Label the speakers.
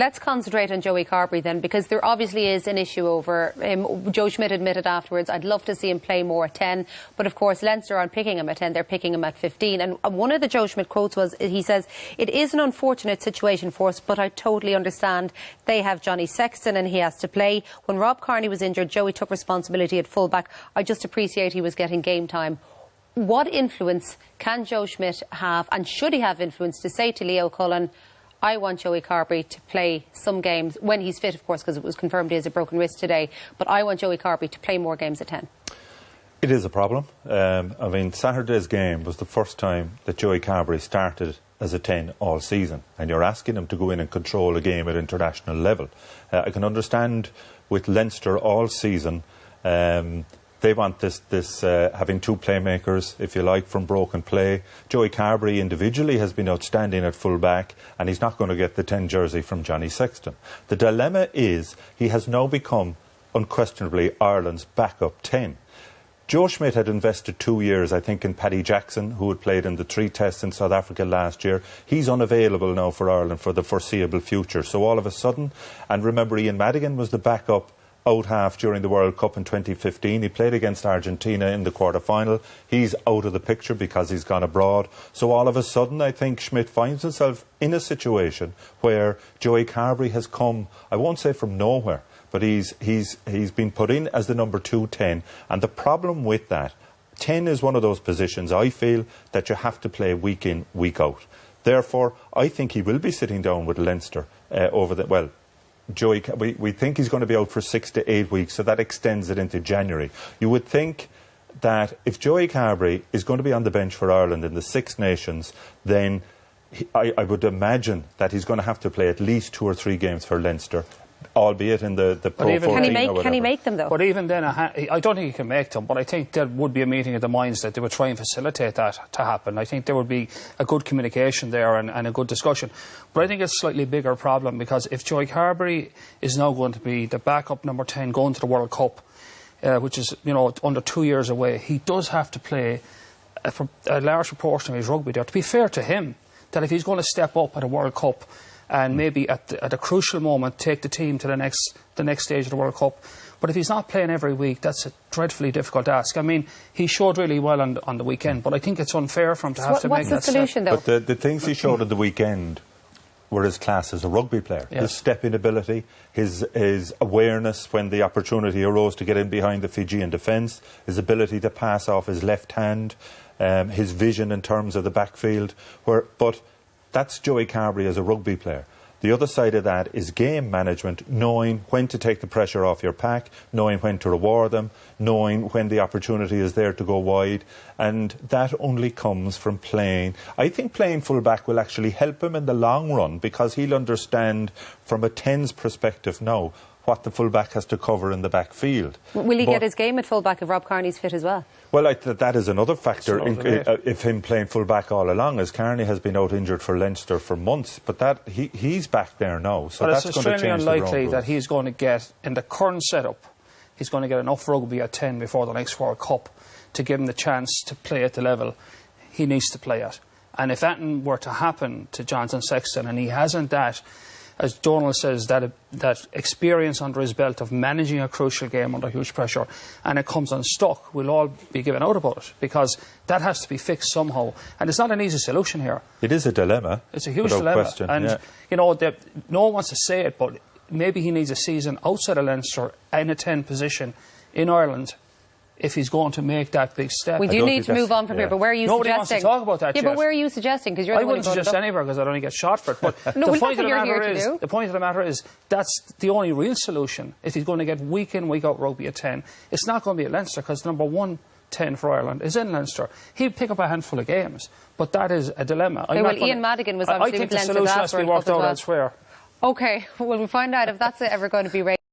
Speaker 1: Let's concentrate on Joey Carbery then, because there obviously is an issue over him. Joe Schmidt admitted afterwards, I'd love to see him play more at 10, but of course Leinster aren't picking him at 10, they're picking him at 15. And one of the Joe Schmidt quotes was, he says, "It is an unfortunate situation for us, but I totally understand. They have Johnny Sexton and he has to play. When Rob Kearney was injured, Joey took responsibility at fullback. I just appreciate he was getting game time." What influence can Joe Schmidt have, and should he have influence, to say to Leo Cullen, I want Joey Carbery to play some games, when he's fit, of course, because it was confirmed he has a broken wrist today, but I want Joey Carbery to play more games at 10?
Speaker 2: It is a problem. I mean, Saturday's game was the first time that Joey Carbery started as a 10 all season, and you're asking him to go in and control a game at international level. I can understand with Leinster all season, they want this having two playmakers, if you like, from broken play. Joey Carbery individually has been outstanding at full back, and he's not going to get the 10 jersey from Johnny Sexton. The dilemma is he has now become unquestionably Ireland's backup 10. Joe Schmidt had invested 2 years, I think, in Paddy Jackson, who had played in the 3 tests in South Africa last year. He's unavailable now for Ireland for the foreseeable future. So all of a sudden, and remember, Ian Madigan was the backup out half during the World Cup in 2015. He played against Argentina in the quarter-final. He's out of the picture because he's gone abroad. So all of a sudden, I think Schmidt finds himself in a situation where Joey Carbery has come, I won't say from nowhere, but he's been put in as the number 2-10. And the problem with that, 10 is one of those positions, I feel, that you have to play week in, week out. Therefore, I think he will be sitting down with Leinster we think he's going to be out for 6 to 8 weeks, so that extends it into January. You would think that if Joey Carbery is going to be on the bench for Ireland in the Six Nations, then I would imagine that he's going to have to play at least 2 or 3 games for Leinster, albeit in the Pro 14 or whatever.
Speaker 1: Can he make them, though?
Speaker 3: But even then, I don't think he can make them, but I think there would be a meeting of the minds that they would try and facilitate that to happen. I think there would be a good communication there and a good discussion. But I think it's a slightly bigger problem, because if Joey Carbery is now going to be the backup number 10 going to the World Cup, which is, you know, under 2 years away, he does have to play a large proportion of his rugby there. To be fair to him, that if he's going to step up at a World Cup and maybe at a crucial moment take the team to the next stage of the World Cup. But if he's not playing every week, that's a dreadfully difficult task. I mean, he showed really well on the weekend, but I think it's unfair for him to have to make that step.
Speaker 1: What's the solution, though?
Speaker 2: But the things he showed at the weekend were his class as a rugby player. Yes. His stepping ability, his awareness when the opportunity arose to get in behind the Fijian defence, his ability to pass off his left hand, his vision in terms of the backfield. But that's Joey Carbery as a rugby player. The other side of that is game management, knowing when to take the pressure off your pack, knowing when to reward them, knowing when the opportunity is there to go wide. And that only comes from playing. I think playing full-back will actually help him in the long run, because he'll understand from a 10's perspective now what the full-back has to cover in the backfield.
Speaker 1: Will he get his game at full-back if Rob Kearney's fit as well?
Speaker 2: Well, that is another factor, if him playing full-back all along, as Kearney has been out injured for Leinster for months, but he's back there now, so
Speaker 3: but
Speaker 2: that's
Speaker 3: it's
Speaker 2: going to change the ground rules.
Speaker 3: It's extremely unlikely that he's going to get, in the current setup, he's going to get enough rugby at 10 before the next World Cup to give him the chance to play at the level he needs to play at. And if that were to happen to Jonathan Sexton, and he hasn't that, as Donald says, that experience under his belt of managing a crucial game under huge pressure, and it comes unstuck, we'll all be given out about it, because that has to be fixed somehow. And it's not an easy solution here.
Speaker 2: It is a dilemma.
Speaker 3: It's a huge dilemma.
Speaker 2: Question,
Speaker 3: and, you know, no one wants to say it, but maybe he needs a season outside of Leinster in a 10 position in Ireland if he's going to make that big step.
Speaker 1: We do need to move on from here, but where are you
Speaker 3: Nobody
Speaker 1: suggesting?
Speaker 3: Nobody wants to talk about that yet.
Speaker 1: But where are you suggesting? Because you're the
Speaker 3: I wouldn't suggest anywhere, because I'd only get shot for it. But
Speaker 1: no,
Speaker 3: the point of
Speaker 1: the
Speaker 3: the matter is that's the only real solution if he's going to get week in, week out rugby at 10. It's not going to be at Leinster, because number 1 10 for Ireland is in Leinster. He'll pick up a handful of games, but that is a dilemma.
Speaker 1: Ian Madigan was obviously with Leinster.
Speaker 3: I think the solution has to be worked out elsewhere.
Speaker 1: OK, well, we'll find out if that's ever going to be raised.